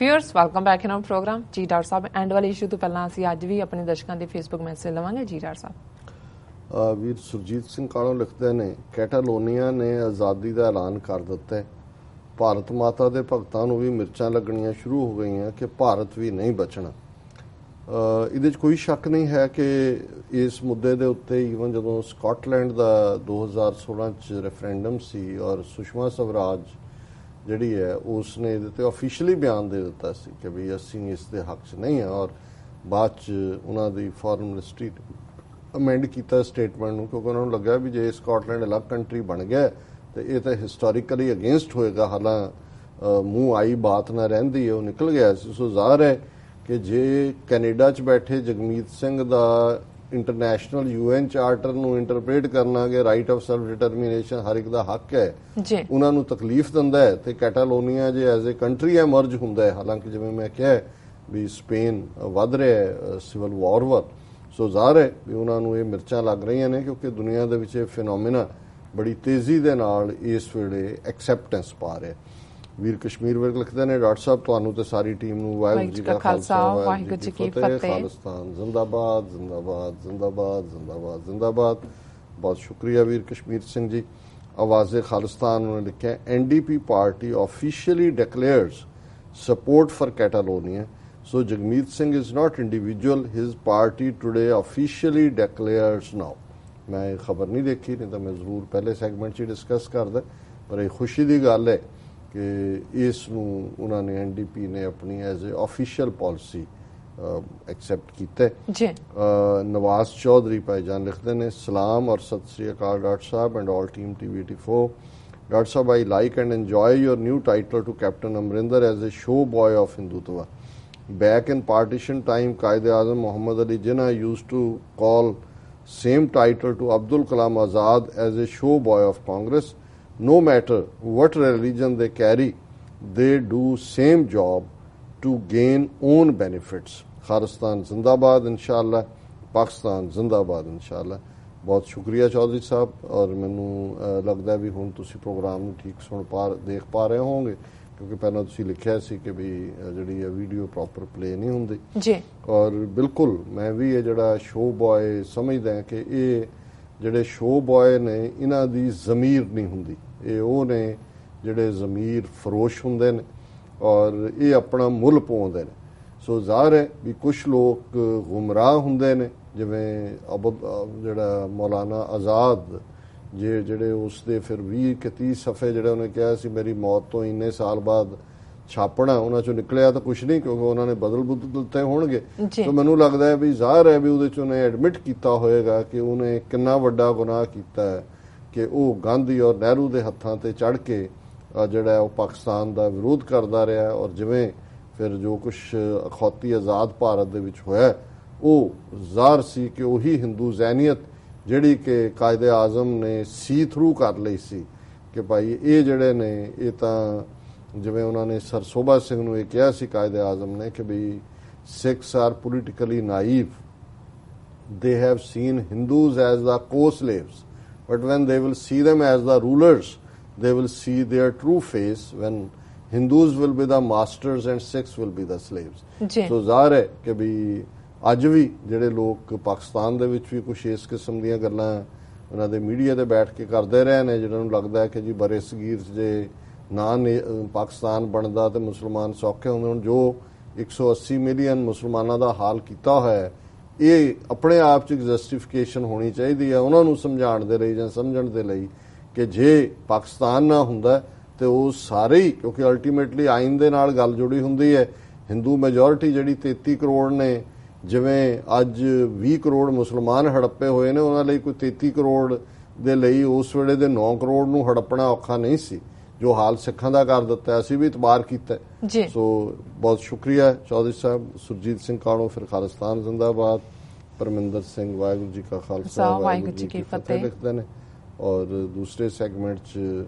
Viewers welcome back in our program. जी doctor साहब, end वाले इशू तो पहला ਅਸੀਂ ਅੱਜ ਵੀ ਆਪਣੇ ਦਰਸ਼ਕਾਂ ਦੇ ਫੇਸਬੁੱਕ ਮੈਸੇਜ ਲਵਾਂਗੇ। ਜੀ ਡਾਕਟਰ ਸਾਹਿਬ। ਵੀਰ ਸੁਰਜੀਤ ਸਿੰਘ ਕਾਲੋਂ ਲਿਖਦੇ ਨੇ, ਕੈਟਾਲੋਨੀਆ ਨੇ ਆਜ਼ਾਦੀ ਦਾ ਐਲਾਨ ਕਰ ਦਿੱਤਾ ਹੈ। ਭਾਰਤ ਮਾਤਾ ਦੇ ਭਗਤਾਂ ਨੂੰ ਵੀ ਮਿਰਚਾਂ ਲੱਗਣੀਆਂ ਸ਼ੁਰੂ ਹੋ ਗਈਆਂ ਕਿ ਭਾਰਤ ਵੀ ਨਹੀਂ ਬਚਣਾ। ਇਹਦੇ 'ਚ ਕੋਈ ਸ਼ੱਕ ਨਹੀਂ ਹੈ ਕਿ ਇਸ ਮੁੱਦੇ ਦੇ ਉੱਤੇ ਈਵਨ ਜਦੋਂ ਸਕਾਟਲੈਂਡ ਦਾ 2016 'ਚ ਰੈਫਰੈਂਡਮ ਸੀ ਔਰ ਸੁਸ਼ਮਾ ਸਵਰਾਜ ਜਿਹੜੀ ਹੈ ਉਸ ਨੇ ਇਹਦੇ ਤੇ ਆਫੀਸ਼ੀਅਲੀ ਬਿਆਨ ਦੇ ਦਿੱਤਾ ਸੀ ਕਿ ਵੀ ਅਸੀਂ ਇਸ ਦੇ ਹੱਕ 'ਚ ਨਹੀਂ ਹਾਂ, ਔਰ ਬਾਅਦ 'ਚ ਉਹਨਾਂ ਦੀ ਫੋਰਨ ਮਿਨਿਸਟਰੀ ਅਮੈਂਡ ਕੀਤਾ ਸਟੇਟਮੈਂਟ ਨੂੰ, ਕਿਉਂਕਿ ਉਹਨਾਂ ਨੂੰ ਲੱਗਾ ਵੀ ਜੇ ਸਕਾਟਲੈਂਡ ਅਲੱਗ ਕੰਟਰੀ ਬਣ ਗਿਆ ਤੇ ਇਹ ਤਾਂ ਹਿਸਟੋਰੀਕਲੀ ਅਗੇਂਸਟ ਹੋਏਗਾ। ਹਾਲਾਂ ਮੂੰਹ ਆਈ ਬਾਤ ਨਾ ਰਹਿੰਦੀ ਹੈ, ਉਹ ਨਿਕਲ ਗਿਆ ਸੀ। ਸੋ ਜ਼ਾਹਰ ਹੈ ਕਿ ਜੇ ਕੈਨੇਡਾ 'ਚ ਬੈਠੇ ਜਗਮੀਤ ਸਿੰਘ ਦਾ ਇੰਟਰਨੈਸ਼ਨਲ UN ਚਾਰਟਰ ਨੂੰ ਇੰਟਰਪ੍ਰੀਟ ਕਰਨਾ ਕਿ ਰਾਈਟ ਆਫ ਸੈਲਫ ਡਿਟਰਮੀਨੇਸ਼ਨ ਹਰ ਇੱਕ ਦਾ ਹੱਕ ਹੈ, ਉਹਨਾਂ ਨੂੰ ਤਕਲੀਫ ਦਿੰਦਾ ਹੈ ਤੇ ਕੈਟਾਲੋਨੀਆ ਜੇ ਐਜ਼ ਏ ਕੰਟਰੀ ਐਮਰਜ ਹੁੰਦਾ ਹੈ, ਹਾਲਾਂਕਿ ਜਿਵੇਂ ਮੈਂ ਕਿਹਾ ਵੀ ਸਪੇਨ ਵੱਧ ਰਿਹਾ ਹੈ ਸਿਵਲ ਵਾਰ ਵੱਲ। ਸੋ ਜ਼ਾਹਰ ਹੈ ਵੀ ਉਹਨਾਂ ਨੂੰ ਇਹ ਮਿਰਚਾਂ ਲੱਗ ਰਹੀਆਂ ਨੇ ਕਿਉਂਕਿ ਦੁਨੀਆ ਦੇ ਵਿੱਚ ਇਹ ਫਿਨੋਮੀਨਾ ਬੜੀ ਤੇਜ਼ੀ ਦੇ ਨਾਲ ਇਸ ਵੇਲੇ ਐਕਸੈਪਟੈਂਸ ਪਾ ਰਿਹਾ। ਵੀਰ ਕਸ਼ਮੀਰ ਵਰਗ ਲਿਖਦੇ ਨੇ, ਡਾਕਟਰ ਸਾਹਿਬ ਤੁਹਾਨੂੰ ਤੇ ਸਾਰੀ ਟੀਮ ਨੂੰ ਵਾਹਿਗੁਰੂ ਜੀ ਕਾ ਖਾਲਸਾ ਵਾਹਿਗੁਰੂ ਜੀ ਕੀ ਫਤਿਹ। ਖਾਲਿਸਤਾਨ ਜ਼ਿੰਦਾਬਾਦ ਜ਼ਿੰਦਾਬਾਦ ਜ਼ਿੰਦਾਬਾਦ ਜ਼ਿੰਦਾਬਾਦ ਜ਼ਿੰਦਾਬਾਦ। ਬਹੁਤ ਸ਼ੁਕਰੀਆ ਵੀਰ ਕਸ਼ਮੀਰ ਸਿੰਘ ਜੀ। ਆਵਾਜ਼ੇ ਖਾਲਿਸਤਾਨ ਨੇ ਲਿਖਿਆ, NDP party officially declares support for Catalonia. So Jagmeet Singh is not individual. His party today officially declares now. मैं खबर नहीं देखी, नहीं तो मैं जरूर पहले सेगमेंट 'ਚ डिस्कस करदा, पर ਇਹ ਖੁਸ਼ੀ ਦੀ ਗੱਲ ਹੈ ਕਿ ਇਸ ਨੂੰ ਉਹਨਾਂ ਨੇ NDP ਨੇ ਆਪਣੀ as a official policy accept ਕੀਤਾ ਜੀ। ਨਵਾਜ਼ ਚੌਧਰੀ ਭਾਈਜਾਨ ਲਿਖਦੇ ਨੇ, ਸਲਾਮ ਔਰ ਸਤਿ ਸ੍ਰੀ ਅਕਾਲ doctor Sahib and all team TV84। Dr. Sahab, I like and enjoy your new title to Captain Amrinder as a show boy of Hindutva. Back in partition time, Qaid-e-Azam Muhammad Ali Jinnah used to call same title to Abdul Kalam Azad as a show boy of Congress. No matter what religion they carry, they do same job to gain own benefits. Khalistan Zindabad inshallah, Pakistan Zindabad inshallah। ਬਹੁਤ ਸ਼ੁਕਰੀਆ ਚੌਧਰੀ ਸਾਹਿਬ। ਔਰ ਮੈਨੂੰ ਲੱਗਦਾ ਵੀ ਹੁਣ ਤੁਸੀਂ programme ਨੂੰ ਠੀਕ ਦੇਖ ਪਾ ਰਹੇ ਹੋਵੋਗੇ ਕਿਉਂਕਿ ਪਹਿਲਾਂ ਤੁਸੀਂ ਲਿਖਿਆ ਸੀ ਕਿ ਵੀ ਜਿਹੜੀ ਹੈ ਵੀਡੀਓ ਪ੍ਰੋਪਰ ਪਲੇ ਨਹੀਂ ਹੁੰਦੀ ਜੀ। ਔਰ ਬਿਲਕੁਲ ਮੈਂ ਵੀ ਇਹ ਜਿਹੜਾ ਸ਼ੋਅ ਬॉय ਸਮਝਦਾ ਕਿ ਇਹ ਜਿਹੜੇ ਸ਼ੋਅ ਬॉय ਨੇ ਇਹਨਾਂ ਦੀ ਜ਼ਮੀਰ ਨਹੀਂ ਹੁੰਦੀ, ਇਹ ਉਹ ਨੇ ਜਿਹੜੇ ਜ਼ਮੀਰ ਫਰੋਸ਼ ਹੁੰਦੇ ਨੇ ਔਰ ਇਹ ਆਪਣਾ ਮੁੱਲ ਪਾਉਂਦੇ ਨੇ। ਸੋ ਜ਼ਾਹਰ ਹੈ ਵੀ ਕੁਛ ਲੋਕ ਗੁੰਮਰਾਹ ਹੁੰਦੇ ਨੇ, ਜਿਵੇਂ ਜਿਹੜਾ ਮੌਲਾਨਾ ਆਜ਼ਾਦ ਜਿਹੜੇ ਉਸ ਦੇ ਫਿਰ 20-30 ਸਫ਼ੇ ਜਿਹੜੇ ਉਹਨੇ ਕਿਹਾ ਸੀ ਮੇਰੀ ਮੌਤ ਤੋਂ ਇੰਨੇ ਸਾਲ ਬਾਅਦ ਛਾਪਣਾ, ਉਹਨਾਂ ਚੋਂ ਨਿਕਲਿਆ ਤਾਂ ਕੁਛ ਨਹੀਂ ਕਿਉਂਕਿ ਉਹਨਾਂ ਨੇ ਬਦਲ ਦਿੱਤੇ ਹੋਣਗੇ। ਸੋ ਮੈਨੂੰ ਲੱਗਦਾ ਹੈ ਵੀ ਜ਼ਾਹਰ ਹੈ ਵੀ ਉਹਦੇ 'ਚ ਉਹਨੇ ਐਡਮਿਟ ਕੀਤਾ ਹੋਏਗਾ ਕਿ ਉਹਨੇ ਕਿੰਨਾ ਵੱਡਾ ਗੁਨਾਹ ਕੀਤਾ ਹੈ ਕਿ ਉਹ ਗਾਂਧੀ ਔਰ ਨਹਿਰੂ ਦੇ ਹੱਥਾਂ ਤੇ ਚੜ੍ਹ ਕੇ ਜਿਹੜਾ ਉਹ ਪਾਕਿਸਤਾਨ ਦਾ ਵਿਰੋਧ ਕਰਦਾ ਰਿਹਾ ਔਰ ਜਿਵੇਂ ਫਿਰ ਜੋ ਕੁਛ ਅਖੌਤੀ ਆਜ਼ਾਦ ਭਾਰਤ ਦੇ ਵਿੱਚ ਹੋਇਆ ਉਹ ਜ਼ਾਹਰ ਸੀ ਕਿ ਉਹੀ ਹਿੰਦੂ ਜ਼ਹਿਨੀਅਤ ਜਿਹੜੀ ਕਿ ਕਾਇਦੇ ਆਜ਼ਮ ਨੇ ਸੀ ਥਰੂ ਕਰ ਲਈ ਸੀ ਕਿ ਭਾਈ ਇਹ ਜਿਹੜੇ ਨੇ ਇਹ ਤਾਂ ਜਿਵੇਂ ਉਹਨਾਂ ਨੇ ਸਰ ਸੋਭਾ ਸਿੰਘ ਨੂੰ ਇਹ ਕਿਹਾ ਸੀ ਕਾਇਦੇ ਆਜ਼ਮ ਨੇ ਕਿ we Sikhs are politically naive, they have seen Hindus as the co-slaves, but when they will see them as the rulers, they will see their true face when Hindus will be the masters and Sikhs will be the slaves. So ਜ਼ਾਹਰ ਹੈ ਕਿ ਵੀ ਅੱਜ ਵੀ ਜਿਹੜੇ ਲੋਕ ਪਾਕਿਸਤਾਨ ਦੇ ਵਿੱਚ ਵੀ ਕੁਛ ਇਸ ਕਿਸਮ ਦੀਆਂ ਗੱਲਾਂ ਉਹਨਾਂ ਦੇ ਮੀਡੀਆ ਤੇ ਬੈਠ ਕੇ ਕਰਦੇ ਰਹੇ ਨੇ ਜਿਹਨਾਂ ਨੂੰ ਲੱਗਦਾ ਹੈ ਕਿ ਜੀ ਬਰੇ ਸਗੀਰ ਜੇ ਨਾ ਪਾਕਿਸਤਾਨ ਬਣਦਾ ਤੇ ਮੁਸਲਮਾਨ ਸੌਖੇ ਹੁੰਦੇ। ਹੁਣ ਜੋ 180 ਮਿਲੀਅਨ ਮੁਸਲਮਾਨਾਂ ਦਾ ਹਾਲ ਕੀਤਾ ਹੋਇਆ ਇਹ ਆਪਣੇ ਆਪ 'ਚ ਇੱਕ ਜਸਟੀਫਿਕੇਸ਼ਨ ਹੋਣੀ ਚਾਹੀਦੀ ਹੈ ਉਹਨਾਂ ਨੂੰ ਸਮਝਾਉਣ ਦੇ ਲਈ ਜਾਂ ਸਮਝਣ ਦੇ ਲਈ ਕਿ ਜੇ ਪਾਕਿਸਤਾਨ ਨਾ ਹੁੰਦਾ ਤੇ ਉਹ ਸਾਰੇ ਹੀ, ਕਿਉਂਕਿ ਅਲਟੀਮੇਟਲੀ ਆਇਨ ਦੇ ਨਾਲ ਗੱਲ ਜੁੜੀ ਹੁੰਦੀ ਹੈ। ਹਿੰਦੂ ਮੈਜੋਰਿਟੀ ਜਿਹੜੀ 33 ਕਰੋੜ ਨੇ, ਜਿਵੇਂ ਅੱਜ 20 ਕਰੋੜ ਮੁਸਲਮਾਨ ਹੜੱਪੇ ਹੋਏ ਨੇ, ਉਹਨਾਂ ਲਈ ਕੋਈ 33 ਕਰੋੜ ਦੇ ਲਈ ਉਸ ਵੇਲੇ ਦੇ 9 ਕਰੋੜ ਨੂੰ ਹੜੱਪਣਾ ਔਖਾ ਨਹੀਂ ਸੀ। ਜੋ ਹਾਲ ਸਿੱਖਾਂ ਦਾ ਕਰ ਦਿੱਤਾ ਅਸੀਂ ਵੀ ਇਤਬਾਰ ਕੀਤਾ। ਸੋ ਬਹੁਤ ਸ਼ੁਕਰੀਆ ਚੌਧਰੀ ਸਾਹਿਬ। ਸੁਰਜੀਤ ਸਿੰਘ ਕਾਣੋ ਫਿਰ ਖਾਲਿਸਤਾਨ ਜ਼ਿੰਦਾਬਾਦ। ਪਰਮਿੰਦਰ ਸਿੰਘ ਵਾਹਿਗੁਰੂ ਜੀ ਕਾ ਖਾਲਸਾ ਵਾਹਿਗੁਰੂ ਜੀ ਕੀ ਫਤਿਹ ਲਿਖਦੇ ਨੇ। ਔਰ ਦੂਸਰੇ ਸੈਗਮੈਂਟ 'ਚ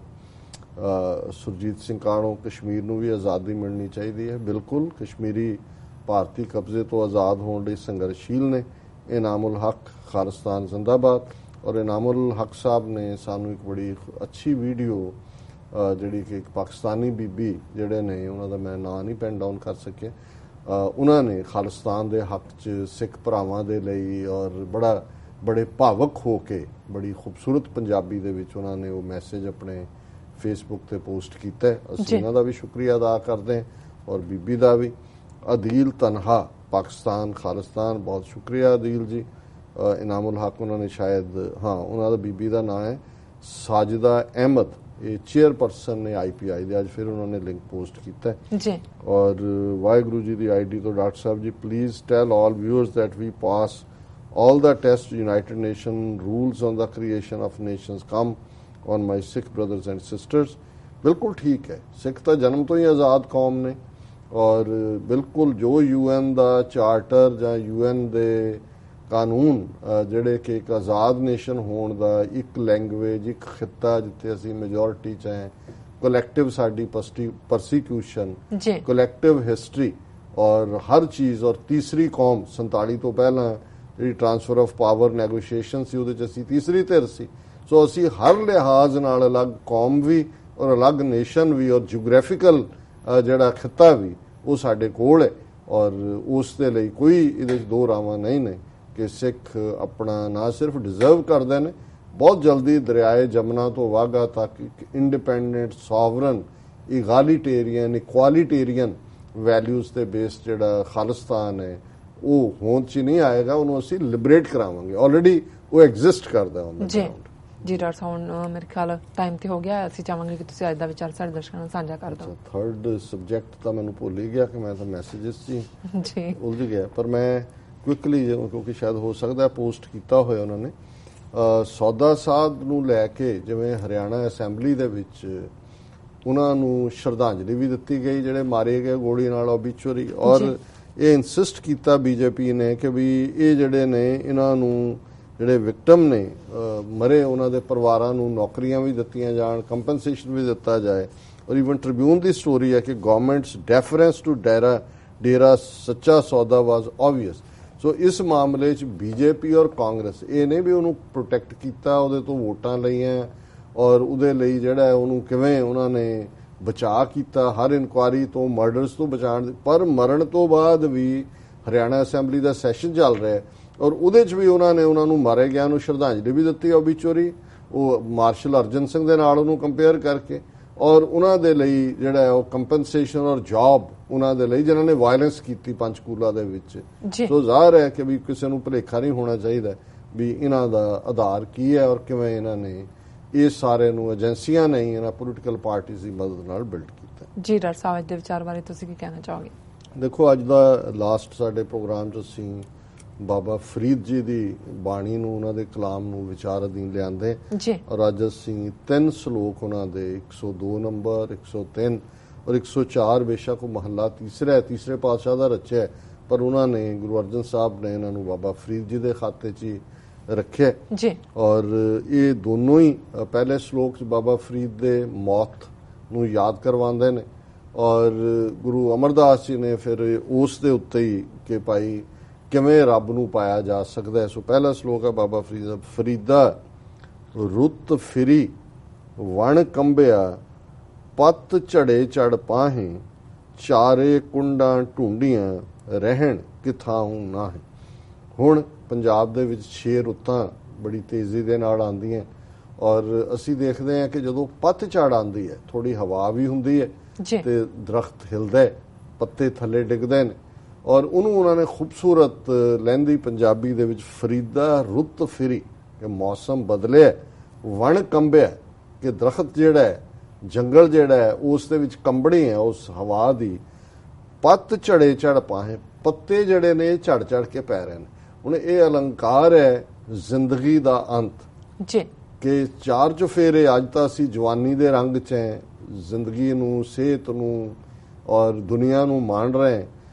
ਸੁਰਜੀਤ ਸਿੰਘ ਕਾਣੋ, ਕਸ਼ਮੀਰ ਨੂੰ ਵੀ ਆਜ਼ਾਦੀ ਮਿਲਣੀ ਚਾਹੀਦੀ ਹੈ। ਬਿਲਕੁਲ ਕਸ਼ਮੀਰੀ ਭਾਰਤੀ ਕਬਜ਼ੇ ਤੋਂ ਆਜ਼ਾਦ ਹੋਣ ਲਈ ਸੰਘਰਸ਼ੀਲ ਨੇ। ਇਨਾਮੁਲ ਹਕ ਖਾਲਿਸਤਾਨ ਜ਼ਿੰਦਾਬਾਦ। ਔਰ ਇਨਾਮੁਲ ਹਕ ਸਾਹਿਬ ਨੇ ਸਾਨੂੰ ਇੱਕ ਬੜੀ ਅੱਛੀ ਵੀਡੀਓ ਜਿਹੜੀ ਕਿ ਇੱਕ ਪਾਕਿਸਤਾਨੀ ਬੀਬੀ ਜਿਹੜੇ ਨੇ, ਉਹਨਾਂ ਦਾ ਮੈਂ ਨਾਂ ਨਹੀਂ ਪੈਨ ਡਾਊਨ ਕਰ ਸਕਿਆ, ਉਹਨਾਂ ਨੇ ਖਾਲਿਸਤਾਨ ਦੇ ਹੱਕ 'ਚ ਸਿੱਖ ਭਰਾਵਾਂ ਦੇ ਲਈ ਔਰ ਬੜੇ ਭਾਵਕ ਹੋ ਕੇ ਬੜੀ ਖੂਬਸੂਰਤ ਪੰਜਾਬੀ ਦੇ ਵਿੱਚ ਉਹਨਾਂ ਨੇ ਉਹ ਮੈਸੇਜ ਆਪਣੇ ਫੇਸਬੁੱਕ ਤੇ ਪੋਸਟ ਕੀਤਾ। ਅਸੀਂ ਉਹਨਾਂ ਦਾ ਵੀ ਸ਼ੁਕਰੀਆ ਅਦਾ ਕਰਦੇ ਹਾਂ ਔਰ ਬੀਬੀ ਦਾ ਵੀ। ਅਦੀਲ ਤਨਹਾ ਪਾਕਿਸਤਾਨ ਖਾਲਿਸਤਾਨ, ਬਹੁਤ ਸ਼ੁਕਰੀਆ ਅਦੀਲ ਜੀ। ਇਨਾਮੁਲ ਹਕ ਉਹਨਾਂ ਨੇ ਸ਼ਾਇਦ, ਹਾਂ ਉਹਨਾਂ ਦਾ ਬੀਬੀ ਦਾ ਨਾਂ ਹੈ ਸਾਜਿਦਾ ਅਹਿਮਦ, ਇਹ ਚੇਅਰਪਰਸਨ ਨੇ IPI ਦੇ। ਅੱਜ ਫਿਰ ਉਹਨਾਂ ਨੇ ਲਿੰਕ ਪੋਸਟ ਕੀਤਾ ਜੀ। ਔਰ ਵਾਹਿਗੁਰੂ ਜੀ ਦੀ ID ਤੋਂ ਡਾਕਟਰ ਸਾਹਿਬ ਜੀ, please tell all viewers that we pass all the tests United Nations rules on the creation of nations come on my Sikh brothers and sisters। ਬਿਲਕੁਲ ਠੀਕ ਹੈ, ਸਿੱਖ ਤਾਂ ਜਨਮ ਤੋਂ ਹੀ ਆਜ਼ਾਦ ਕੌਮ ਨੇ ਔਰ ਬਿਲਕੁਲ ਜੋ UN ਦਾ ਚਾਰਟਰ ਜਾਂ UN ਦੇ ਕਾਨੂੰਨ ਜਿਹੜੇ ਕਿ ਇੱਕ ਆਜ਼ਾਦ ਨੇਸ਼ਨ ਹੋਣ ਦਾ, ਇੱਕ ਲੈਂਗੁਏਜ, ਇੱਕ ਖਿੱਤਾ ਜਿੱਥੇ ਅਸੀਂ ਮੈਜੋਰਿਟੀ 'ਚ ਹੈ, ਕਲੈਕਟਿਵ ਸਾਡੀ ਪਰਸੀਕਿਊਸ਼ਨ, ਕਲੈਕਟਿਵ ਹਿਸਟਰੀ ਔਰ ਹਰ ਚੀਜ਼, ਔਰ ਤੀਸਰੀ ਕੌਮ 47 ਤੋਂ ਪਹਿਲਾਂ ਜਿਹੜੀ ਟ੍ਰਾਂਸਫਰ ਆਫ ਪਾਵਰ ਨੈਗੋਸ਼ੀਏਸ਼ਨ ਸੀ ਉਹਦੇ 'ਚ ਅਸੀਂ ਤੀਸਰੀ ਧਿਰ ਸੀ। ਸੋ ਅਸੀਂ ਹਰ ਲਿਹਾਜ਼ ਨਾਲ ਅਲੱਗ ਕੌਮ ਵੀ ਔਰ ਅਲੱਗ ਨੇਸ਼ਨ ਵੀ ਔਰ ਜਿਓਗ੍ਰਾਫੀਕਲ ਜਿਹੜਾ ਖਿੱਤਾ ਵੀ ਉਹ ਸਾਡੇ ਕੋਲ ਹੈ ਔਰ ਉਸ ਦੇ ਲਈ ਕੋਈ ਇਹਦੇ 'ਚ ਦੋ ਰਾਵਾਂ ਨਹੀਂ ਨੇ ਕਿ ਸਿੱਖ ਆਪਣਾ ਨਾ ਸਿਰਫ ਡਿਜ਼ਰਵ ਕਰਦੇ ਨੇ, ਬਹੁਤ ਜਲਦੀ ਦਰਿਆਏ ਜਮਨਾ ਤੋਂ ਵਾਘਾ ਤੱਕ ਇੱਕ ਇੰਡੀਪੈਂਡੈਂਟ, ਸੋਵਰਨ, ਇਗਾਲੀਟੇਰੀਅਨ, ਇਕੁਆਲੀਟੇਰੀਅਨ ਵੈਲਿਊਜ਼ ਤੇ ਬੇਸ ਜਿਹੜਾ ਖਾਲਿਸਤਾਨ ਹੈ ਉਹ ਹੋਂਦ 'ਚ ਨਹੀਂ ਆਏਗਾ, ਉਹਨੂੰ ਅਸੀਂ ਲਿਬਰੇਟ ਕਰਾਵਾਂਗੇ। ਆਲਰੇਡੀ ਉਹ ਐਗਜ਼ਿਸਟ ਕਰਦਾ ਹੁੰਦਾ ਜੀ। ਜੀ ਡਾਕਟਰ ਸਾਹਿਬ, ਮੇਰੇ ਖਿਆਲ ਟਾਈਮ ਤੇ ਹੋ ਗਿਆ, ਅਸੀਂ ਚਾਹਾਂਗੇ ਕਿ ਤੁਸੀਂ ਅੱਜ ਦਾ ਵਿਚਾਰ ਸਾਡੇ ਦਰਸ਼ਕਾਂ ਨਾਲ ਸਾਂਝਾ ਕਰ ਦਿਓ। ਥਰਡ ਸਬਜੈਕਟ ਤਾਂ ਮੈਨੂੰ ਭੁੱਲ ਹੀ ਗਿਆ ਕਿ ਮੈਂ ਤਾਂ ਮੈਸੇजेस ਜੀ ਉਲਝ ਗਿਆ, ਪਰ ਮੈਂ ਕੁਇਕਲੀ, ਕਿਉਂਕਿ ਸ਼ਾਇਦ ਹੋ ਸਕਦਾ ਪੋਸਟ ਕੀਤਾ ਹੋਇਆ ਉਹਨਾਂ ਨੇ, ਸੌਦਾ ਸਾਹਿਬ ਨੂੰ ਲੈ ਕੇ ਜਿਵੇਂ ਹਰਿਆਣਾ ਅਸੈਂਬਲੀ ਦੇ ਵਿੱਚ ਉਹਨਾਂ ਨੂੰ ਸ਼ਰਧਾਂਜਲੀ ਵੀ ਦਿੱਤੀ ਗਈ ਜਿਹੜੇ ਮਾਰੇ ਗਏ ਗੋਲੀ ਨਾਲ, ਓਬੀਚੁਰੀ, ਔਰ ਇਹ ਇਨਸਿਸਟ ਕੀਤਾ BJP ਨੇ ਕਿ ਵੀ ਇਹ ਜਿਹੜੇ ਨੇ ਇਹਨਾਂ ਨੂੰ ਜਿਹੜੇ ਵਿਕਟਮ ਨੇ ਮਰੇ ਉਹਨਾਂ ਦੇ ਪਰਿਵਾਰਾਂ ਨੂੰ ਨੌਕਰੀਆਂ ਵੀ ਦਿੱਤੀਆਂ ਜਾਣ, ਕੰਪਨਸੇਸ਼ਨ ਵੀ ਦਿੱਤਾ ਜਾਏ। ਔਰ ਈਵਨ ਟ੍ਰਿਬਿਊਨ ਦੀ ਸਟੋਰੀ ਹੈ ਕਿ governments difference to Dera Sacha Sauda was obvious. ਸੋ ਇਸ ਮਾਮਲੇ 'ਚ BJP ਔਰ ਕਾਂਗਰਸ ਇਹ ਨੇ ਵੀ ਉਹਨੂੰ ਪ੍ਰੋਟੈਕਟ ਕੀਤਾ, ਉਹਦੇ ਤੋਂ ਵੋਟਾਂ ਲਈਆਂ ਔਰ ਉਹਦੇ ਲਈ ਜਿਹੜਾ ਉਹਨੂੰ ਕਿਵੇਂ ਉਹਨਾਂ ਨੇ ਬਚਾਅ ਕੀਤਾ ਹਰ ਇਨਕੁਆਰੀ ਤੋਂ, ਮਰਡਰਸ ਤੋਂ ਬਚਾਉਣ। ਪਰ ਮਰਨ ਤੋਂ ਬਾਅਦ ਵੀ ਹਰਿਆਣਾ ਅਸੈਂਬਲੀ ਦਾ ਸੈਸ਼ਨ ਚੱਲ ਰਿਹਾ ਔਰ ਉਹਦੇ 'ਚ ਵੀ ਉਹਨਾਂ ਨੂੰ ਮਾਰੇ ਗਿਆ ਨੂੰ ਸ਼ਰਧਾਂਜਲੀ ਵੀ ਦਿੱਤੀ ਓਬੀਚੁਰੀ, ਉਹ ਮਾਰਸ਼ਲ ਅਰਜਨ ਸਿੰਘ ਦੇ ਨਾਲ ਉਹਨੂੰ ਕੰਪੇਅਰ ਕਰਕੇ, ਔਰ ਉਹਨਾਂ ਦੇ ਲਈ ਜਿਹੜਾ ਉਹ ਕੰਪਨਸੇਸ਼ਨ ਔਰ ਜੌਬ ਉਹਨਾਂ ਦੇ ਲਈ ਜਿਨ੍ਹਾਂ ਨੇ ਵਾਇਲੈਂਸ ਕੀਤੀ ਪੰਚਕੂਲਾ ਦੇ ਵਿੱਚ। ਸੋ ਜ਼ਾਹਰ ਹੈ ਕਿ ਵੀ ਕਿਸੇ ਨੂੰ ਭੁਲੇਖਾ ਨਹੀਂ ਹੋਣਾ ਚਾਹੀਦਾ ਵੀ ਇਹਨਾਂ ਦਾ ਆਧਾਰ ਕੀ ਹੈ ਔਰ ਕਿਵੇਂ ਇਹਨਾਂ ਨੇ ਇਸ ਸਾਰੇ ਨੂੰ ਏਜੰਸੀਆਂ ਨਹੀਂ, ਇਹਨਾਂ ਪੋਲੀਟੀਕਲ ਪਾਰਟੀਜ਼ ਦੀ ਮਦਦ ਨਾਲ ਬਿਲਡ ਕੀਤਾ। ਜੀ ਡਾਕਟਰ ਸਾਹਿਬ, ਅੱਜ ਦੇ ਵਿਚਾਰ ਬਾਰੇ ਤੁਸੀਂ ਕੀ ਕਹਿਣਾ ਚਾਹੋਗੇ? ਦੇਖੋ, ਅੱਜ ਦਾ ਲਾਸਟ ਸਾਡੇ ਪ੍ਰੋਗਰਾਮ 'ਚ ਅਸੀਂ ਬਾਬਾ ਫਰੀਦ ਜੀ ਦੀ ਬਾਣੀ ਨੂੰ, ਉਹਨਾਂ ਦੇ ਕਲਾਮ ਨੂੰ ਵਿਚਾਰ ਅਧੀਨ ਲਿਆਂਦੇ ਔਰ ਅੱਜ ਅਸੀਂ 3 ਸ਼ਲੋਕ ਉਹਨਾਂ ਦੇ 102 ਨੰਬਰ, 103 ਔਰ 104 ਬੇਸ਼ੱਕ ਉਹ ਮਹੱਲਾ ਤੀਸਰੇ ਪਾਤਸ਼ਾਹ ਦਾ ਰਚਿਆ, ਪਰ ਉਹਨਾਂ ਨੇ ਗੁਰੂ ਅਰਜਨ ਸਾਹਿਬ ਨੇ ਇਹਨਾਂ ਨੂੰ ਬਾਬਾ ਫਰੀਦ ਜੀ ਦੇ ਖਾਤੇ 'ਚ ਰੱਖਿਆ ਜੀ। ਔਰ ਇਹ ਦੋਨੋਂ ਹੀ ਪਹਿਲੇ ਸ਼ਲੋਕ 'ਚ ਬਾਬਾ ਫਰੀਦ ਦੇ ਮੌਤ ਨੂੰ ਯਾਦ ਕਰਵਾਉਂਦੇ ਨੇ ਔਰ ਗੁਰੂ ਅਮਰਦਾਸ ਜੀ ਨੇ ਫਿਰ ਉਸ ਦੇ ਉੱਤੇ ਹੀ ਕਿ ਭਾਈ ਕਿਵੇਂ ਰੱਬ ਨੂੰ ਪਾਇਆ ਜਾ ਸਕਦਾ ਹੈ। ਸੋ ਪਹਿਲਾ ਸ਼ਲੋਕ ਹੈ ਬਾਬਾ ਫਰੀਦ ਦਾ, ਫਰੀਦਾ ਰੁੱਤ ਫਿਰੀ ਵਣ ਕੰਬਿਆ, ਪੱਤ ਝੜੇ ਚੜ ਪਾਹੇ, ਚਾਰੇ ਕੁੰਡਾਂ ਢੂੰਡੀਆਂ, ਰਹਿਣ ਕਿਥਾਹੂ ਨਾਹੀਂ। ਹੁਣ ਪੰਜਾਬ ਦੇ ਵਿੱਚ 6 ਰੁੱਤਾਂ ਬੜੀ ਤੇਜ਼ੀ ਦੇ ਨਾਲ ਆਉਂਦੀਆਂ ਔਰ ਅਸੀਂ ਦੇਖਦੇ ਹਾਂ ਕਿ ਜਦੋਂ ਪੱਤ ਝੜ ਆਉਂਦੀ ਹੈ ਥੋੜੀ ਹਵਾ ਵੀ ਹੁੰਦੀ ਹੈ ਤੇ ਦਰਖਤ ਹਿਲਦਾ ਹੈ, ਪੱਤੇ ਥੱਲੇ ਡਿੱਗਦੇ ਨੇ ਔਰ ਉਹਨੂੰ ਉਹਨਾਂ ਨੇ ਖੂਬਸੂਰਤ ਲਹਿੰਦੀ ਪੰਜਾਬੀ ਦੇ ਵਿੱਚ ਫਰੀਦਾ ਰੁੱਤ ਫਿਰੀ ਕਿ ਮੌਸਮ ਬਦਲਿਆ, ਵਣ ਕੰਬਿਆ ਕਿ ਦਰਖਤ ਜਿਹੜਾ ਹੈ, ਜੰਗਲ ਜਿਹੜਾ ਹੈ ਉਸ ਦੇ ਵਿੱਚ ਕੰਬੜੇ ਹੈ ਉਸ ਹਵਾ ਦੀ, ਪੱਤ ਝੜੇ ਚੜ ਪਾਹੇ, ਪੱਤੇ ਜਿਹੜੇ ਨੇ ਝੜ ਕੇ ਪੈ ਰਹੇ ਨੇ। ਹੁਣ ਇਹ ਅਲੰਕਾਰ ਹੈ ਜ਼ਿੰਦਗੀ ਦਾ ਅੰਤ ਜੀ ਕਿ 4 ਚੁਫੇਰੇ ਅੱਜ ਤਾਂ ਅਸੀਂ ਜਵਾਨੀ ਦੇ ਰੰਗ 'ਚ ਹੈ, ਜ਼ਿੰਦਗੀ ਨੂੰ, ਸਿਹਤ ਨੂੰ ਔਰ ਦੁਨੀਆ ਨੂੰ ਮਾਣ ਰਹੇ,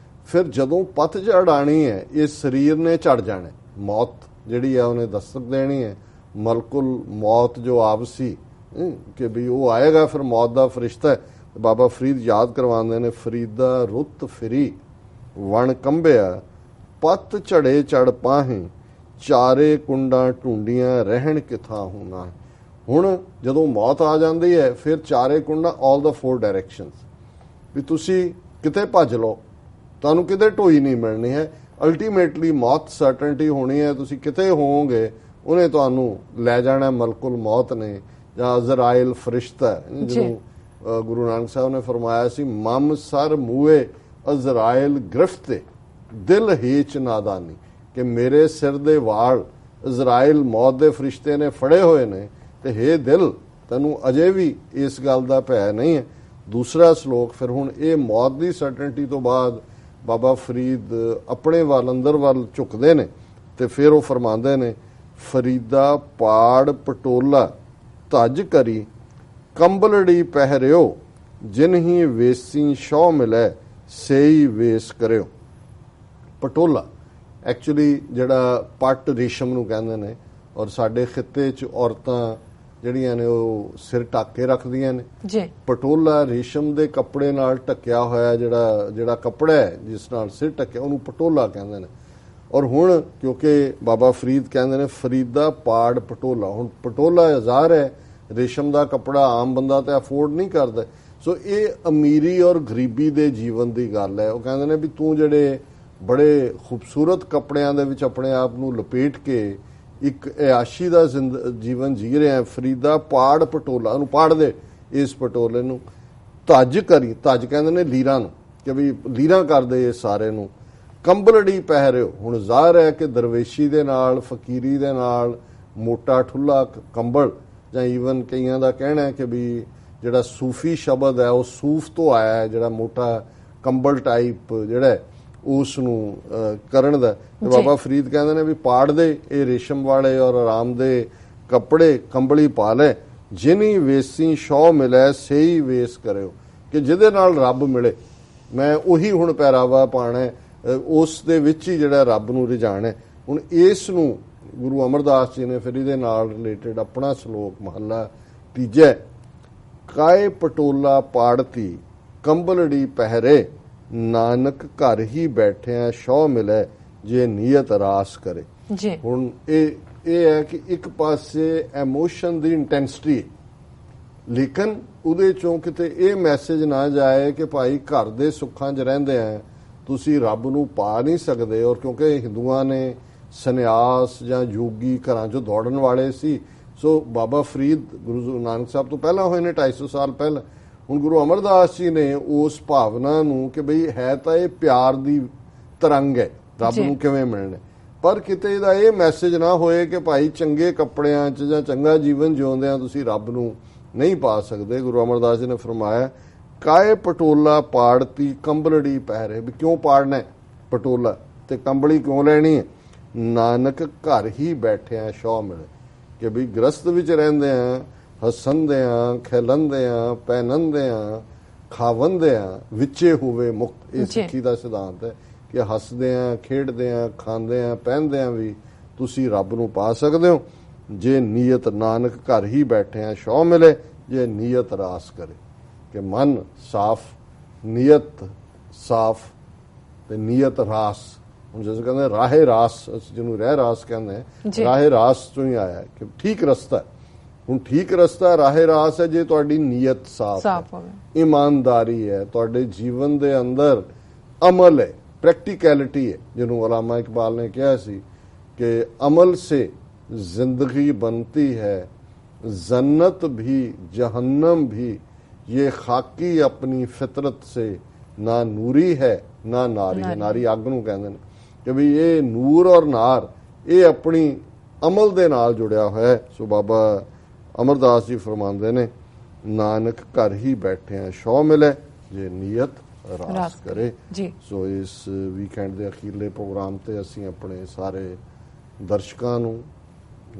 ਫਿਰ ਜਦੋਂ ਪਤਝੜ ਆਣੀ ਹੈ ਇਸ ਸਰੀਰ ਨੇ ਝੜ ਜਾਣਾ, ਮੌਤ ਜਿਹੜੀ ਹੈ ਉਹਨੇ ਦਸਤਕ ਦੇਣੀ ਹੈ, ਮਲਕੁਲ ਮੌਤ ਜੋ ਆਪ ਸੀ ਕਿ ਵੀ ਉਹ ਆਏਗਾ, ਫਿਰ ਮੌਤ ਦਾ ਫਰਿਸ਼ਤਾ। ਬਾਬਾ ਫਰੀਦ ਯਾਦ ਕਰਵਾਉਂਦੇ ਨੇ, ਫਰੀਦਾ ਰੁੱਤ ਫਿਰੀ ਵਣ ਕੰਬਿਆ, ਪੱਤ ਝੜੇ ਚੜ ਪਾਹੇ, ਚਾਰੇ ਕੁੰਡਾਂ ਢੂੰਡੀਆਂ, ਰਹਿਣ ਕਿਥਾਹੂ ਨਾਹੀਂ। ਹੁਣ ਜਦੋਂ ਮੌਤ ਆ ਜਾਂਦੀ ਹੈ ਫਿਰ ਚਾਰੇ ਕੁੰਡਾ ਆਲ ਦਾ 4 ਡਾਇਰੈਕਸ਼ਨਸ ਵੀ ਤੁਸੀਂ ਕਿਤੇ ਭੱਜ ਲਓ, ਤੁਹਾਨੂੰ ਕਿਤੇ ਢੋਈ ਨਹੀਂ ਮਿਲਣੀ ਹੈ। ਅਲਟੀਮੇਟਲੀ ਮੌਤ ਸਰਟਨਟੀ ਹੋਣੀ ਹੈ, ਤੁਸੀਂ ਕਿਤੇ ਹੋਵੋਗੇ ਉਹਨੇ ਤੁਹਾਨੂੰ ਲੈ ਜਾਣਾ ਮਲਕੁਲ ਮੌਤ ਨੇ, ਜਾਂ ਅਜ਼ਰਾਇਲ ਫਰਿਸ਼ਤਾ ਜਿਹਨੂੰ ਗੁਰੂ ਨਾਨਕ ਸਾਹਿਬ ਨੇ ਫਰਮਾਇਆ ਸੀ ਮਮ ਸਰ ਮੂਏ ਅਜ਼ਰਾਇਲ ਗ੍ਰਿਫਤੇ ਦਿਲ ਹੀਚ ਨਾਦਾਨੀ, ਕਿ ਮੇਰੇ ਸਿਰ ਦੇ ਵਾਲ ਇਜ਼ਰਾਇਲ ਮੌਤ ਦੇ ਫਰਿਸ਼ਤੇ ਨੇ ਫੜੇ ਹੋਏ ਨੇ ਤੇ ਹੇ ਦਿਲ ਤੈਨੂੰ ਅਜੇ ਵੀ ਇਸ ਗੱਲ ਦਾ ਭੈ ਨਹੀਂ ਹੈ। ਦੂਸਰਾ ਸ਼ਲੋਕ ਫਿਰ ਹੁਣ ਇਹ ਮੌਤ ਦੀ ਸਰਟਨਟੀ ਤੋਂ ਬਾਅਦ ਬਾਬਾ ਫਰੀਦ ਆਪਣੇ ਵੱਲ ਅੰਦਰ ਵੱਲ ਝੁਕਦੇ ਨੇ ਤੇ ਫਿਰ ਉਹ ਫਰਮਾਉਂਦੇ ਨੇ ਫਰੀਦਾ ਪਾੜ ਪਟੋਲਾ ਧੱਜ ਕਰੀ ਕੰਬਲੜੀ ਪਹਿਰਿਓ ਜਿਨ ਹੀ ਵੇਸੀ ਸ਼ੌ ਮਿਲੇ ਸੇਈ ਵੇਸ ਕਰਿਓ। ਪਟੋਲਾ ਐਕਚੁਅਲੀ ਜਿਹੜਾ ਪੱਟ ਰੇਸ਼ਮ ਨੂੰ ਕਹਿੰਦੇ ਨੇ, ਔਰ ਸਾਡੇ ਖਿੱਤੇ 'ਚ ਔਰਤਾਂ ਜਿਹੜੀਆਂ ਨੇ ਉਹ ਸਿਰ ਢੱਕ ਕੇ ਰੱਖਦੀਆਂ ਨੇ ਜੀ। ਪਟੋਲਾ ਰੇਸ਼ਮ ਦੇ ਕੱਪੜੇ ਨਾਲ ਢੱਕਿਆ ਹੋਇਆ ਜਿਹੜਾ ਕੱਪੜਾ ਹੈ ਜਿਸ ਨਾਲ ਸਿਰ ਢੱਕਿਆ ਉਹਨੂੰ ਪਟੋਲਾ ਕਹਿੰਦੇ ਨੇ। ਔਰ ਹੁਣ ਕਿਉਂਕਿ ਬਾਬਾ ਫਰੀਦ ਕਹਿੰਦੇ ਨੇ ਫਰੀਦਾ ਪਾੜ ਪਟੋਲਾ, ਹੁਣ ਪਟੋਲਾ ਜ਼ਾਹਰ ਹੈ ਰੇਸ਼ਮ ਦਾ ਕੱਪੜਾ ਆਮ ਬੰਦਾ ਤੇ ਅਫੋਰਡ ਨਹੀਂ ਕਰਦਾ। ਸੋ ਇਹ ਅਮੀਰੀ ਔਰ ਗਰੀਬੀ ਦੇ ਜੀਵਨ ਦੀ ਗੱਲ ਹੈ। ਉਹ ਕਹਿੰਦੇ ਨੇ ਵੀ ਤੂੰ ਜਿਹੜੇ ਬੜੇ ਖੂਬਸੂਰਤ ਕੱਪੜਿਆਂ ਦੇ ਵਿੱਚ ਆਪਣੇ ਆਪ ਨੂੰ ਲਪੇਟ ਕੇ ਇੱਕ ਇਆਸ਼ੀ ਦਾ ਜੀਵਨ ਜੀ ਰਿਹਾ, ਫਰੀਦਾ ਪਾੜ ਪਟੋਲਾ, ਉਹਨੂੰ ਪਾੜ ਦੇ ਇਸ ਪਟੋਲੇ ਨੂੰ, ਧੱਜ ਕਰੀ, ਧੱਜ ਕਹਿੰਦੇ ਨੇ ਲੀਰਾਂ ਨੂੰ, ਕਿ ਵੀ ਲੀਰਾਂ ਕਰਦੇ ਇਸ ਸਾਰੇ ਨੂੰ, ਕੰਬਲੜੀ ਪਹਿਰਿਓ। ਹੁਣ ਜ਼ਾਹਰ ਹੈ ਕਿ ਦਰਵੇਸ਼ੀ ਦੇ ਨਾਲ ਫਕੀਰੀ ਦੇ ਨਾਲ ਮੋਟਾ ਠੁੱਲਾ ਕੰਬਲ, ਜਾਂ ਈਵਨ ਕਈਆਂ ਦਾ ਕਹਿਣਾ ਹੈ ਕਿ ਵੀ ਜਿਹੜਾ ਸੂਫੀ ਸ਼ਬਦ ਹੈ ਉਹ ਸੂਫ ਤੋਂ ਆਇਆ ਹੈ, ਜਿਹੜਾ ਮੋਟਾ ਕੰਬਲ ਟਾਈਪ ਜਿਹੜਾ ਉਸ ਨੂੰ ਕਰਨ ਦਾ। ਬਾਬਾ ਫਰੀਦ ਕਹਿੰਦੇ ਨੇ ਵੀ ਪਾੜ ਦੇ ਇਹ ਰੇਸ਼ਮ ਵਾਲੇ ਔਰ ਆਰਾਮ ਦੇ ਕੱਪੜੇ ਕੰਬਲੀ ਪਾ ਲੈ, ਜਿਨੀ ਵੇਸੀ ਸ਼ੌ ਮਿਲੇ ਸਹੀ ਵੇਸ ਕਰਿਓ, ਕਿ ਜਿਹਦੇ ਨਾਲ ਰੱਬ ਮਿਲੇ ਮੈਂ ਉਹੀ ਹੁਣ ਪਹਿਰਾਵਾ ਪਾਣਾ, ਉਸ ਦੇ ਵਿੱਚ ਹੀ ਜਿਹੜਾ ਰੱਬ ਨੂੰ ਰਿਝਾਣਾ। ਹੁਣ ਇਸ ਨੂੰ ਗੁਰੂ ਅਮਰਦਾਸ ਜੀ ਨੇ ਫਿਰ ਇਹਦੇ ਨਾਲ ਰਿਲੇਟਡ ਆਪਣਾ ਸ਼ਲੋਕ ਮਹੱਲਾ ਤੀਜਾ, ਕਾਏ ਪਟੋਲਾ ਪਾੜਤੀ ਕੰਬਲੜੀ ਪਹਿਰੇ ਨਾਨਕ ਘਰ ਹੀ ਬੈਠਿਆਂ ਸ਼ੌ ਮਿਲੇ ਜੇ ਨੀਅਤ ਰਾਸ ਕਰੇ ਜੀ। ਹੁਣ ਇਹ ਹੈ ਕਿ ਇੱਕ ਪਾਸੇ ਐਮੋਸ਼ਨ ਦੀ ਇੰਟੈਂਸਿਟੀ, ਲੇਕਿਨ ਉਹਦੇ ਚੋਂ ਕਿਤੇ ਇਹ ਮੈਸੇਜ ਨਾ ਜਾਏ ਕਿ ਭਾਈ ਘਰ ਦੇ ਸੁੱਖਾਂ 'ਚ ਰਹਿੰਦੇ ਆ ਤੁਸੀਂ ਰੱਬ ਨੂੰ ਪਾ ਨਹੀਂ ਸਕਦੇ। ਔਰ ਕਿਉਂਕਿ ਹਿੰਦੂਆਂ ਨੇ ਸੰਨਿਆਸ ਜਾਂ ਯੋਗੀ ਘਰਾਂ 'ਚੋਂ ਦੌੜਨ ਵਾਲੇ ਸੀ, ਸੋ ਬਾਬਾ ਫਰੀਦ ਗੁਰੂ ਨਾਨਕ ਸਾਹਿਬ ਤੋਂ ਪਹਿਲਾਂ ਹੋਏ ਨੇ 250 ਸਾਲ ਪਹਿਲਾਂ। ਹੁਣ ਗੁਰੂ ਅਮਰਦਾਸ ਜੀ ਨੇ ਉਸ ਭਾਵਨਾ ਨੂੰ ਕਿ ਬਈ ਹੈ ਤਾਂ ਇਹ ਪਿਆਰ ਦੀ ਤਰੰਗ ਹੈ, ਰੱਬ ਨੂੰ ਕਿਵੇਂ ਮਿਲਣਾ, ਪਰ ਕਿਤੇ ਇਹਦਾ ਇਹ ਮੈਸੇਜ ਨਾ ਹੋਏ ਕਿ ਭਾਈ ਚੰਗੇ ਕੱਪੜਿਆਂ 'ਚ ਜਾਂ ਚੰਗਾ ਜੀਵਨ ਜਿਉਂਦਿਆਂ ਤੁਸੀਂ ਰੱਬ ਨੂੰ ਨਹੀਂ ਪਾ ਸਕਦੇ। ਗੁਰੂ ਅਮਰਦਾਸ ਜੀ ਨੇ ਫਰਮਾਇਆ ਕਾਏ ਪਟੋਲਾ ਪਾੜਤੀ ਕੰਬਲੜੀ ਪਹਿਰੇ, ਵੀ ਕਿਉਂ ਪਾੜਨਾ ਪਟੋਲਾ ਤੇ ਕੰਬਲੀ ਕਿਉਂ ਲੈਣੀ ਹੈ, ਨਾਨਕ ਘਰ ਹੀ ਬੈਠਿਆਂ ਸ਼ੌ ਮਿਲੇ, ਕਿ ਵੀ ਗ੍ਰਸਤ ਵਿੱਚ ਰਹਿੰਦੇ ਆ ਹੱਸਣਦੇ ਆ ਖੇਲਣਦੇ ਆ ਪਹਿਨਣਦੇ ਆ ਖਾਵੰਦੇ ਆ ਵਿੱਚੇ ਹੋਵੇ ਮੁਕਤ। ਇਹ ਸਿੱਖੀ ਦਾ ਸਿਧਾਂਤ ਹੈ ਕਿ ਹੱਸਦੇ ਆ ਖੇਡਦੇ ਆ ਖਾਂਦੇ ਆ ਪਹਿਨਦੇ ਆ ਵੀ ਤੁਸੀਂ ਰੱਬ ਨੂੰ ਪਾ ਸਕਦੇ ਹੋ ਜੇ ਨੀਅਤ, ਨਾਨਕ ਘਰ ਹੀ ਬੈਠਿਆਂ ਸ਼ੌ ਮਿਲੇ ਜੇ ਨੀਅਤ ਰਾਸ ਕਰੇ, ਕਿ ਮਨ ਸਾਫ਼, ਨੀਅਤ ਸਾਫ਼ ਤੇ ਨੀਅਤ ਰਾਸ। ਹੁਣ ਜਿਵੇਂ ਕਹਿੰਦੇ ਰਾਹੇ ਰਾਸ, ਜਿਹਨੂੰ ਰਹਿ ਰਾਸ ਕਹਿੰਦੇ, ਰਾਹੇ ਰਾਸ ਤੋਂ ਹੀ ਆਇਆ ਕਿ ਠੀਕ ਰਸਤਾ। ਹੁਣ ਠੀਕ ਰਸਤਾ ਰਾਹੇ ਰਾਸ ਹੈ ਜੇ ਤੁਹਾਡੀ ਨੀਅਤ ਸਾਫ਼ ਹੈ, ਇਮਾਨਦਾਰੀ ਹੈ, ਤੁਹਾਡੇ ਜੀਵਨ ਦੇ ਅੰਦਰ ਅਮਲ ਹੈ, ਪ੍ਰੈਕਟੀਕੈਲਿਟੀ ਹੈ, ਜਿਹਨੂੰ ਅਲਾਮਾ ਇਕਬਾਲ ਨੇ ਕਿਹਾ ਸੀ ਕਿ ਅਮਲ ਸੇ ਜ਼ਿੰਦਗੀ बनती है, जन्नत भी जहन्नम भी, ये खाकी अपनी फितरत से ना ਨੂਰੀ है ना ਨਾਰੀ ਹੈ। ਨਾਰੀ ਅੱਗ ਨੂੰ ਕਹਿੰਦੇ ਨੇ ਕਿ ਵੀ ਇਹ ਨੂਰ ਔਰ ਨਾਰ ਇਹ ਆਪਣੀ ਅਮਲ ਦੇ ਨਾਲ ਜੁੜਿਆ ਹੋਇਆ। ਸੋ ਬਾਬਾ ਅਮਰਦਾਸ ਜੀ ਫਰਮਾਉਂਦੇ ਨੇ ਨਾਨਕ ਘਰ ਹੀ ਬੈਠਿਆਂ ਸ਼ੌ ਮਿਲੇ ਜੇ ਨੀਅਤ ਰਾਸ ਕਰੇ। ਸੋ ਇਸ ਵੀਕਐਂਡ ਦੇ ਅਖੀਰਲੇ ਪ੍ਰੋਗਰਾਮ ਤੇ ਅਸੀਂ ਆਪਣੇ ਸਾਰੇ ਦਰਸ਼ਕਾਂ ਨੂੰ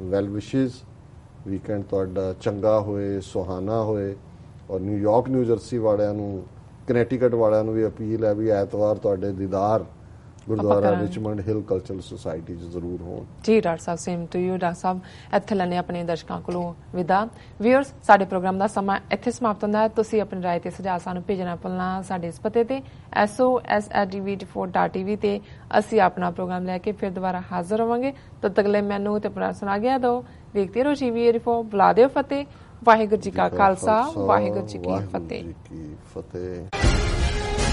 ਵੈਲ ਵਿਸ਼ੇਸ, ਵੀਕਐਂਡ ਤੁਹਾਡਾ ਚੰਗਾ ਹੋਏ, ਸੁਹਾਣਾ ਹੋਏ। ਔਰ ਨਿਊਯਾਰਕ ਨਿਊ ਜਰਸੀ ਵਾਲਿਆਂ ਨੂੰ, ਕਨੈਟੀਕਟ ਵਾਲਿਆਂ ਨੂੰ ਵੀ ਅਪੀਲ ਹੈ ਵੀ ਐਤਵਾਰ ਤੁਹਾਡੇ ਦੀਦਾਰ ਗੁਰਦੁਆਰਾ ਰਿਚਮੰਡ ਹਿਲ ਕਲਚਰਲ ਸੁਸਾਇਟੀ 'ਚ ਜ਼ਰੂਰ ਹੋਣ। ਜੀ doctor Sahib, same to you doctor ਸਾਹਿਬ। ਇੱਥੇ ਲੈਣੇ ਆਪਣੇ ਦਰਸ਼ਕਾਂ ਕੋਲੋਂ ਵਿਦਾ। ਵੀਅਰਸ, ਸਾਡੇ ਪ੍ਰੋਗਰਾਮ ਦਾ ਸਮਾਂ ਇੱਥੇ ਸਮਾਪਤ ਹੁੰਦਾ ਹੈ। ਤੁਸੀਂ ਆਪਣੀ ਰਾਏ ਤੇ ਸੁਝਾਅ ਸਾਨੂੰ ਭੇਜਣਾ ਭੁੱਲਣਾ ਸਾਡੇ ਇਸ ਪਤੇ ਤੇ sos@tv24.tv ਤੇ ਅਸੀਂ ਆਪਣਾ ਪ੍ਰੋਗਰਾਮ ਲੈ ਕੇ ਫਿਰ ਦੁਬਾਰਾ ਹਾਜ਼ਰ ਹੋਵਾਂਗੇ। ਤਦ ਤੱਕ ਲਈ ਮੈਨੂੰ ਤੇ ਆਪਣਾ ਸੁਣਾ ਗਿਆ ਦਿਓ। ਵੇਖਦੇ ਰਹੋ ਟੀਵੀ ਰਿਫੋ। ਬੁਲਾ ਦਿਓ ਫਤਿਹ। ਵਾਹਿਗੁਰੂ ਜੀ ਕਾ ਖਾਲਸਾ, ਵਾਹਿਗੁਰੂ ਜੀ ਕੀ ਫਤਿਹ। ਵਾਹਿਗੁਰੂ ਜੀ ਕੀ ਫਤਿਹ।